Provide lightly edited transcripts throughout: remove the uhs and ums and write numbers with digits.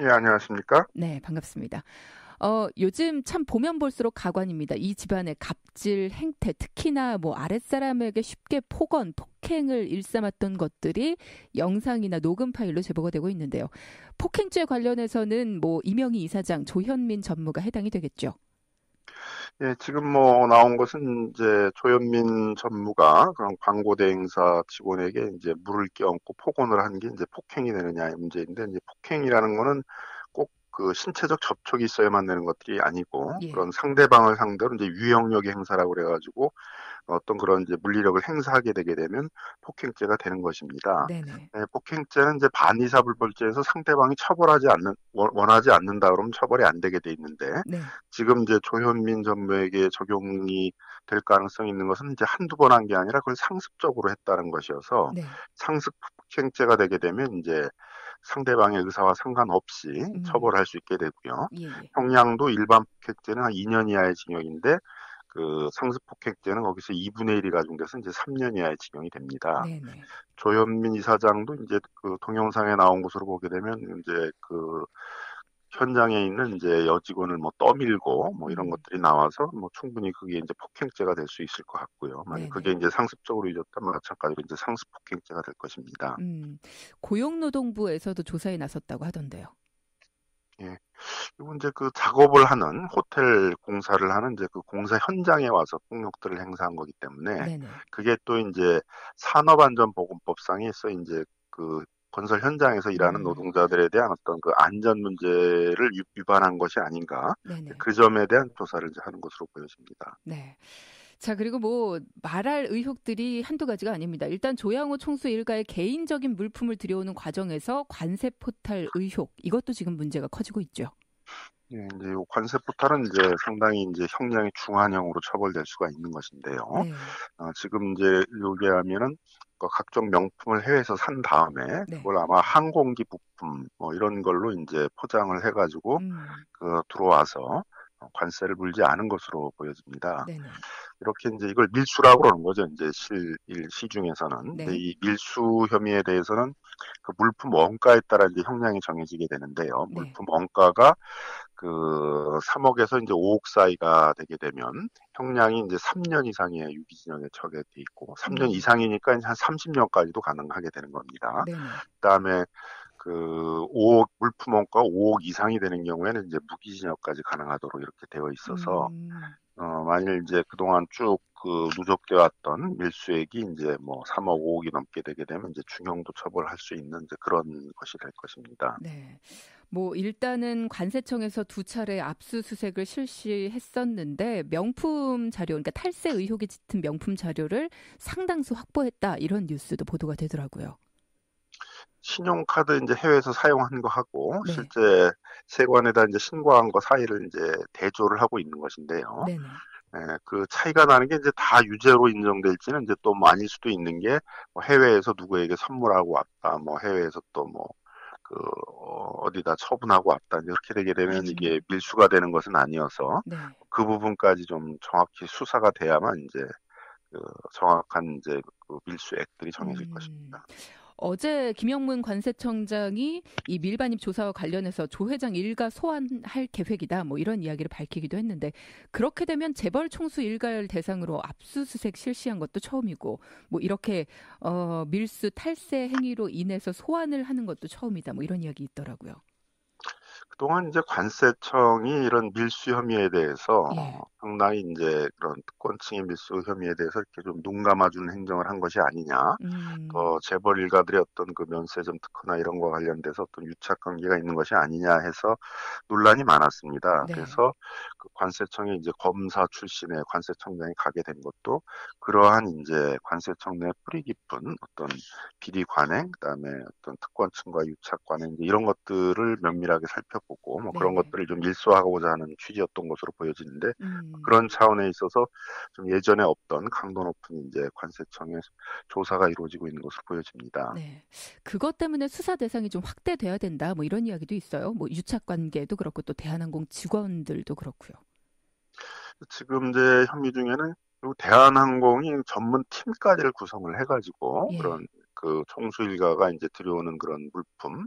예, 안녕하십니까? 네, 반갑습니다. 요즘 참 보면 볼수록 가관입니다. 이 집안의 갑질 행태, 특히나 뭐 아랫사람에게 쉽게 폭언, 폭행을 일삼았던 것들이 영상이나 녹음 파일로 제보가 되고 있는데요. 폭행죄 관련해서는 뭐 이명희 이사장, 조현민 전무가 해당이 되겠죠. 예, 지금 뭐 나온 것은 이제 조현민 전무가 그런 광고 대행사 직원에게 이제 물을 끼얹고 폭언을 한 게 이제 폭행이 되느냐의 문제인데, 이제 폭행이라는 거는 꼭 그 신체적 접촉이 있어야만 되는 것들이 아니고, 예. 그런 상대방을 상대로 이제 유형력의 행사라고 그래가지고 어떤 그런 이제 물리력을 행사하게 되게 되면 폭행죄가 되는 것입니다. 네네. 네, 폭행죄는 이제 반의사불벌죄에서 상대방이 원하지 않는다 그러면 처벌이 안 되게 돼 있는데, 네. 지금 이제 조현민 전무에게 적용이 될 가능성이 있는 것은 이제 한두 번 한 게 아니라 그걸 상습적으로 했다는 것이어서, 네. 상습 폭행죄가 되게 되면 이제 상대방의 의사와 상관없이 음. 처벌할 수 있게 되고요. 예, 예. 형량도 일반 폭행죄는 한 2년 이하의 징역인데, 그 상습폭행죄는 거기서 2분의 1이 가중돼서 이제 3년 이하의 징역이 됩니다. 네네. 조현민 이사장도 이제 그 동영상에 나온 것으로 보게 되면 이제 그 현장에 있는 이제 여직원을 뭐 떠밀고 뭐 이런 음. 것들이 나와서 뭐 충분히 그게 이제 폭행죄가 될 수 있을 것 같고요. 만약 그게 네네. 이제 상습적으로 이뤘다면 마찬가지로 이제 상습폭행죄가 될 것입니다. 음. 고용노동부에서도 조사에 나섰다고 하던데요. 예. 그리고 이제 그 작업을 하는 호텔 공사를 하는 이제 그 공사 현장에 와서 폭력들을 행사한 거기 때문에, 네네. 그게 또 이제 산업안전보건법상에서 이제 그 건설 현장에서 일하는 음. 노동자들에 대한 어떤 그 안전 문제를 위반한 것이 아닌가, 네네. 그 점에 대한 조사를 이제 하는 것으로 보여집니다. 네. 자, 그리고 뭐 말할 의혹들이 한두 가지가 아닙니다. 일단 조양호 총수 일가의 개인적인 물품을 들여오는 과정에서 관세 포탈 의혹, 이것도 지금 문제가 커지고 있죠. 예, 이제 요 관세 포탈은 이제 상당히 이제 형량이 중한형으로 처벌될 수가 있는 것인데요. 네. 지금 이제 요게 하면은 그 각종 명품을 해외에서 산 다음에 네. 그걸 아마 항공기 부품 뭐 이런 걸로 이제 포장을 해가지고 음. 그 들어와서 관세를 물지 않은 것으로 보여집니다. 네네. 이렇게 이제 이걸 밀수라고 그러는 거죠. 이제 시중에서는. 근데 네. 이 밀수 혐의에 대해서는 그 물품 원가에 따라 이제 형량이 정해지게 되는데요. 네. 물품 원가가 그 3억에서 이제 5억 사이가 되게 되면 형량이 이제 3년 이상의 유기징역에 처해져 있고, 3년 음. 이상이니까 한 30년까지도 가능하게 되는 겁니다. 네네. 그다음에 그 5억 물품 원가 5억 이상이 되는 경우에는 이제 무기징역까지 가능하도록 이렇게 되어 있어서, 음. 만일 이제 그동안 쭉 그 누적돼 왔던 밀수액이 이제 뭐 3억, 5억이 넘게 되게 되면 이제 중형도 처벌할 수 있는 이제 그런 것이 될 것입니다. 네. 뭐 일단은 관세청에서 두 차례 압수수색을 실시했었는데 명품 자료, 그러니까 탈세 의혹이 짙은 명품 자료를 상당수 확보했다 이런 뉴스도 보도가 되더라고요. 신용카드 이제 해외에서 사용한 거 하고 네. 실제 세관에다 이제 신고한 거 사이를 이제 대조를 하고 있는 것인데요. 네네. 그 차이가 나는 게 이제 다 유죄로 인정될지는 이제 또 뭐 아닐 수도 있는 게, 뭐 해외에서 누구에게 선물하고 왔다, 뭐 해외에서 또 뭐 그 어디다 처분하고 왔다, 이렇게 되게 되면 이게 음. 밀수가 되는 것은 아니어서 네. 그 부분까지 좀 정확히 수사가 돼야만 이제 그 정확한 이제 그 밀수액들이 정해질 음. 것입니다. 어제 김영문 관세청장이 이 밀반입 조사와 관련해서 조 회장 일가 소환할 계획이다. 뭐 이런 이야기를 밝히기도 했는데 그렇게 되면 재벌 총수 일가를 대상으로 압수수색 실시한 것도 처음이고 뭐 이렇게 밀수 탈세 행위로 인해서 소환을 하는 것도 처음이다. 뭐 이런 이야기 있더라고요. 그동안 이제 관세청이 이런 밀수 혐의에 대해서 예. 상당히 이제 그런 특권층의 밀수 혐의에 대해서 이렇게 좀 눈 감아주는 행정을 한 것이 아니냐. 음. 재벌 일가들의 어떤 그 면세점 특허나 이런 거 관련돼서 어떤 유착 관계가 있는 것이 아니냐 해서 논란이 많았습니다. 네. 그래서 그 관세청에 이제 검사 출신의 관세청장이 가게 된 것도 그러한 이제 관세청 내 뿌리 깊은 어떤 비리 관행, 그다음에 어떤 특권층과 유착 관행 이제 이런 것들을 면밀하게 살펴보고 뭐 그런 네네. 것들을 좀 일소하고자 하는 취지였던 것으로 보여지는데, 음. 그런 차원에 있어서 좀 예전에 없던 강도 높은 이제 관세청의 조사가 이루어지고 있는 것으로 보여집니다. 네. 그것 때문에 수사 대상이 좀 확대돼야 된다. 뭐 이런 이야기도 있어요. 뭐 유착 관계도 그렇고 또 대한항공 직원들도 그렇고요. 지금 이제 혐의 중에는 그리고 대한항공이 전문 팀까지를 구성을 해가지고 예. 그런 그 총수 일가가 이제 들여오는 그런 물품,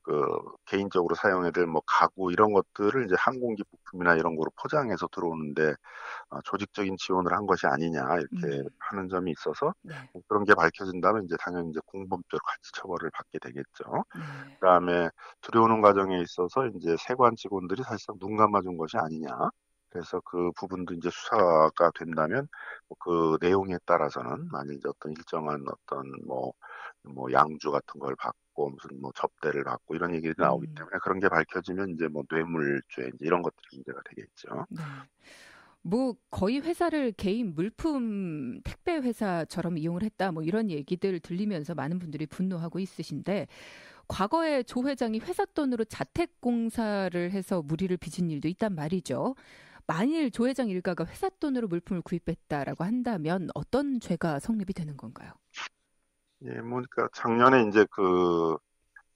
그 개인적으로 사용해야 될 뭐 가구 이런 것들을 이제 항공기 부품이나 이런 거로 포장해서 들어오는데 조직적인 지원을 한 것이 아니냐 이렇게 음, 하는 점이 있어서 네, 그런 게 밝혀진다면 이제 당연히 이제 공범죄로 같이 처벌을 받게 되겠죠. 네, 그다음에 들여오는 과정에 있어서 이제 세관 직원들이 사실상 눈 감아준 것이 아니냐. 그래서 그 부분도 이제 수사가 된다면 뭐그 내용에 따라서는 만일 이제 어떤 일정한 어떤 뭐 양주 같은 걸 받고 무슨 뭐 접대를 받고 이런 얘기가 나오기 음, 때문에 그런 게 밝혀지면 이제 뭐 뇌물죄 이제 이런 것들이 문제가 되겠죠. 네. 뭐 거의 회사를 개인 물품 택배 회사처럼 이용을 했다 뭐 이런 얘기들 들리면서 많은 분들이 분노하고 있으신데 과거에 조 회장이 회사 돈으로 자택 공사를 해서 무리를 빚은 일도 있단 말이죠. 만일 조 회장 일가가 회사 돈으로 물품을 구입했다라고 한다면 어떤 죄가 성립이 되는 건가요? 예, 뭐 그러니까 작년에 이제 그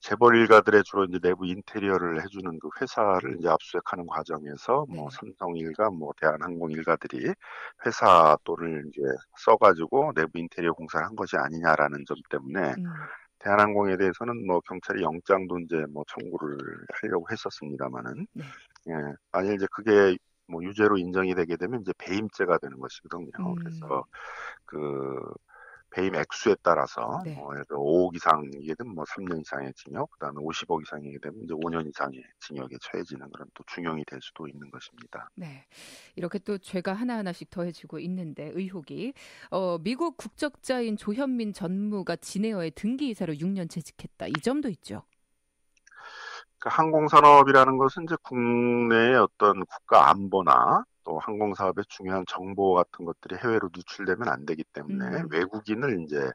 재벌 일가들의 주로 이제 내부 인테리어를 해주는 그 회사를 이제 압수수색하는 과정에서 뭐 네네. 삼성 일가, 뭐 대한항공 일가들이 회사 돈을 이제 써가지고 내부 인테리어 공사를 한 것이 아니냐라는 점 때문에 음, 대한항공에 대해서는 뭐 경찰이 영장도 이제 뭐 청구를 하려고 했었습니다만은 네. 예, 만일 이제 그게 뭐 유죄로 인정이 되게 되면 이제 배임죄가 되는 것이거든요. 음, 그래서 그 배임 액수에 따라서 네. 예를 들어 5억 이상이게 되면 뭐 3년 이상의 징역, 그다음에 50억 이상이게 되면 이제 5년 이상의 징역에 처해지는 그런 또 중형이 될 수도 있는 것입니다. 네. 이렇게 또 죄가 하나하나씩 더해지고 있는데 의혹이 미국 국적자인 조현민 전무가 진에어의 등기이사로 6년 재직했다. 이 점도 있죠. 그 항공산업이라는 것은 이제 국내의 어떤 국가 안보나 또 항공사업의 중요한 정보 같은 것들이 해외로 누출되면 안 되기 때문에 음, 외국인을 이제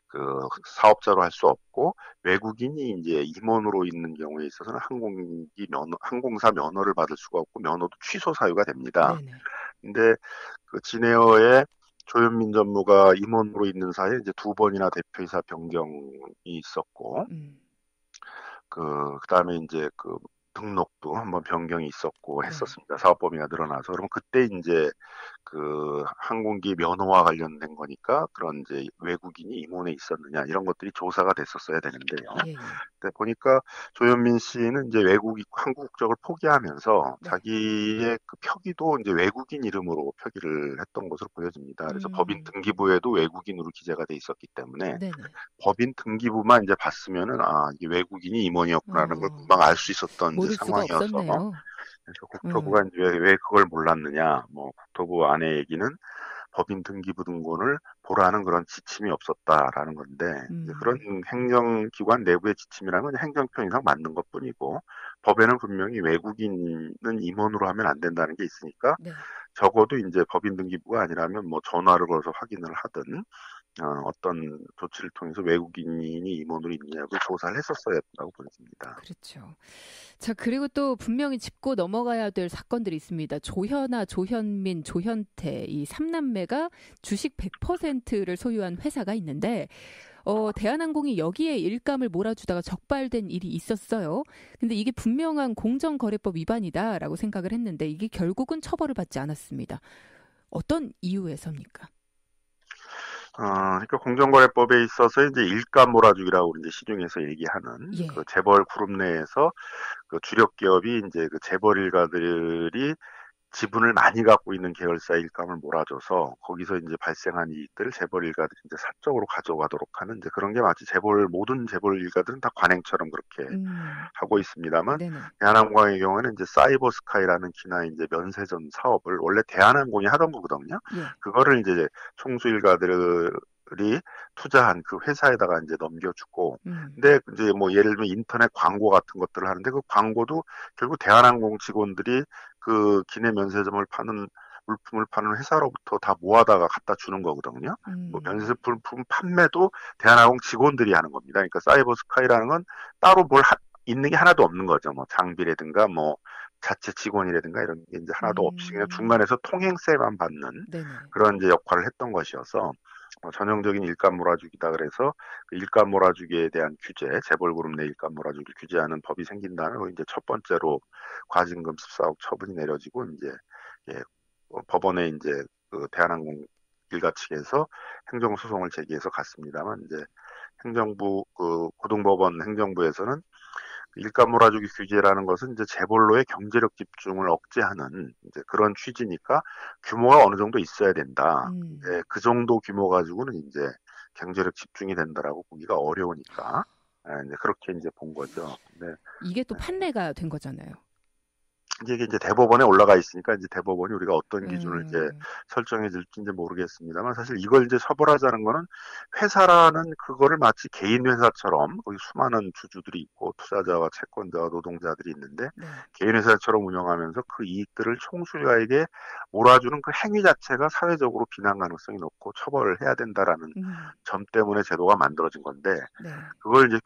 그 사업자로 할 수 없고 외국인이 이제 임원으로 있는 경우에 있어서는 항공사 면허를 받을 수가 없고 면허도 취소 사유가 됩니다. 네네. 근데 그 진에어의 조현민 전무가 임원으로 있는 사이에 이제 두 번이나 대표이사 변경이 있었고 음, 그다음에 이제 그 등록도 한번 변경이 있었고 네. 했었습니다. 사업범위가 늘어나서. 그럼 그때 이제 그 항공기 면허와 관련된 거니까 그런 이제 외국인이 임원에 있었느냐 이런 것들이 조사가 됐었어야 되는데요. 예, 예. 근데 보니까 조현민 씨는 이제 한국 국적을 포기하면서 네. 자기의 그 표기도 이제 외국인 이름으로 표기를 했던 것으로 보여집니다. 그래서 법인 음, 등기부에도 외국인으로 기재가 돼 있었기 때문에 네네. 법인 등기부만 이제 봤으면은 이게 외국인이 임원이었구나라는 걸 어, 금방 알 수 있었던 이제 모를 수가 상황이어서 없었네요. 그래서 음, 국토부가 이제 왜 그걸 몰랐느냐 뭐 국토부 안의 얘기는 법인 등기부 등본을 보라는 그런 지침이 없었다라는 건데 이제 그런 음, 행정기관 내부의 지침이라는 건 행정편의상 맞는 것뿐이고 법에는 분명히 외국인은 임원으로 하면 안 된다는 게 있으니까 네. 적어도 이제 법인 등기부가 아니라면 뭐 전화를 걸어서 확인을 하든 어떤 조치를 통해서 외국인이 임원으로 있느냐고 조사를 했었어야 했다고 보여집니다. 그렇죠. 자, 그리고 또 분명히 짚고 넘어가야 될 사건들이 있습니다. 조현아, 조현민, 조현태 이 삼남매가 주식 100%를 소유한 회사가 있는데 대한항공이 여기에 일감을 몰아주다가 적발된 일이 있었어요. 근데 이게 분명한 공정거래법 위반이다라고 생각을 했는데 이게 결국은 처벌을 받지 않았습니다. 어떤 이유에서입니까? 그러니까 공정거래법에 있어서 이제 일감 몰아주기라고 이제 시중에서 얘기하는 그 예. 재벌 그룹 내에서 그 주력 기업이 이제 그 재벌 일가들이 지분을 많이 갖고 있는 계열사 일감을 몰아줘서 거기서 이제 발생한 이익들을 재벌 일가들이 이제 사적으로 가져가도록 하는 이제 그런 게 마치 모든 재벌 일가들은 다 관행처럼 그렇게 음, 하고 있습니다만 네네. 대한항공의 경우에는 이제 사이버 스카이라는 기나 이제 면세점 사업을 원래 대한항공이 하던 거거든요. 예. 그거를 이제 총수 일가들이 투자한 그 회사에다가 이제 넘겨주고 음, 근데 이제 뭐 예를 들면 인터넷 광고 같은 것들을 하는데 그 광고도 결국 대한항공 직원들이 그 기내 면세점을 파는 물품을 파는 회사로부터 다 모아다가 갖다 주는 거거든요. 뭐 면세품 판매도 대한항공 직원들이 하는 겁니다. 그러니까 사이버 스카이라는 건 따로 있는 게 하나도 없는 거죠. 뭐 장비라든가 뭐 자체 직원이라든가 이런 게 이제 하나도 없이 그냥 음, 중간에서 통행세만 받는 네네. 그런 이제 역할을 했던 것이어서 전형적인 일감 몰아주기다 그래서 그 일감 몰아주기에 대한 규제, 재벌그룹 내 일감 몰아주기 규제하는 법이 생긴 다음에 이제 첫 번째로 과징금 14억 처분이 내려지고 이제 예, 법원에 이제 그 대한항공 일가 측에서 행정소송을 제기해서 갔습니다만 이제 행정부 그 고등법원 행정부에서는 일감 몰아주기 규제라는 것은 이제 재벌로의 경제력 집중을 억제하는 이제 그런 취지니까 규모가 어느 정도 있어야 된다. 음. 그 정도 규모 가지고는 이제 경제력 집중이 된다라고 보기가 어려우니까 이제 그렇게 이제 본 거죠. 근데 이게 또 판례가 된 거잖아요. 이게 이제 대법원에 올라가 있으니까 이제 대법원이 우리가 어떤 기준을 이제 음. 설정해 줄지 이제 모르겠습니다만 사실 이걸 이제 처벌하자는 거는 회사라는 그거를 마치 개인 회사처럼 거기 수많은 주주들이 있고 투자자와 채권자와 노동자들이 있는데 네. 개인 회사처럼 운영하면서 그 이익들을 총수자에게 몰아주는 그 행위 자체가 사회적으로 비난 가능성이 높고 처벌을 해야 된다라는 음. 점 때문에 제도가 만들어진 건데 네. 그걸 이제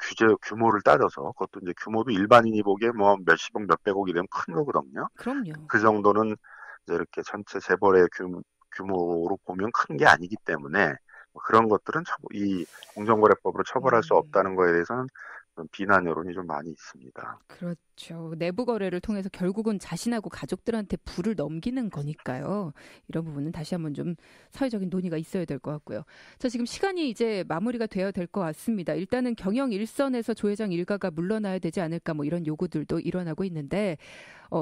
규모를 따져서 그것도 이제 규모도 일반인이 보기에 뭐 몇십억, 몇백억이 되면 큰 거거든요. 그럼요. 그 정도는 이제 이렇게 전체 재벌의 규모로 보면 큰 게 아니기 때문에 뭐 그런 것들은 이 공정거래법으로 처벌할 수 음. 없다는 거에 대해서는 좀 비난 여론이 좀 많이 있습니다. 그렇죠. 내부 거래를 통해서 결국은 자신하고 가족들한테 부를 넘기는 거니까요. 이런 부분은 다시 한번 좀 사회적인 논의가 있어야 될 것 같고요. 자, 지금 시간이 이제 마무리가 되어야 될 것 같습니다. 일단은 경영 일선에서 조 회장 일가가 물러나야 되지 않을까 뭐 이런 요구들도 일어나고 있는데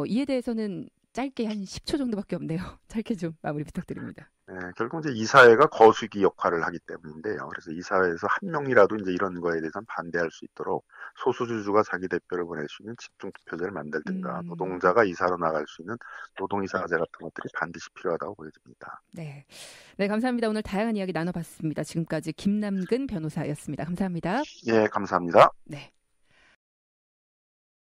이에 대해서는 짧게 한 10초 정도밖에 없네요. 짧게 좀 마무리 부탁드립니다. 네, 결국 이제 이사회가 거수기 역할을 하기 때문인데요. 그래서 이사회에서 한 명이라도 이제 이런 거에 대해서는 반대할 수 있도록 소수주주가 자기 대표를 보낼 수 있는 집중투표제를 만들든가 음, 노동자가 이사로 나갈 수 있는 노동이사제 같은 것들이 반드시 필요하다고 보여집니다. 네. 네, 감사합니다. 오늘 다양한 이야기 나눠봤습니다. 지금까지 김남근 변호사였습니다. 감사합니다. 예, 감사합니다. 네.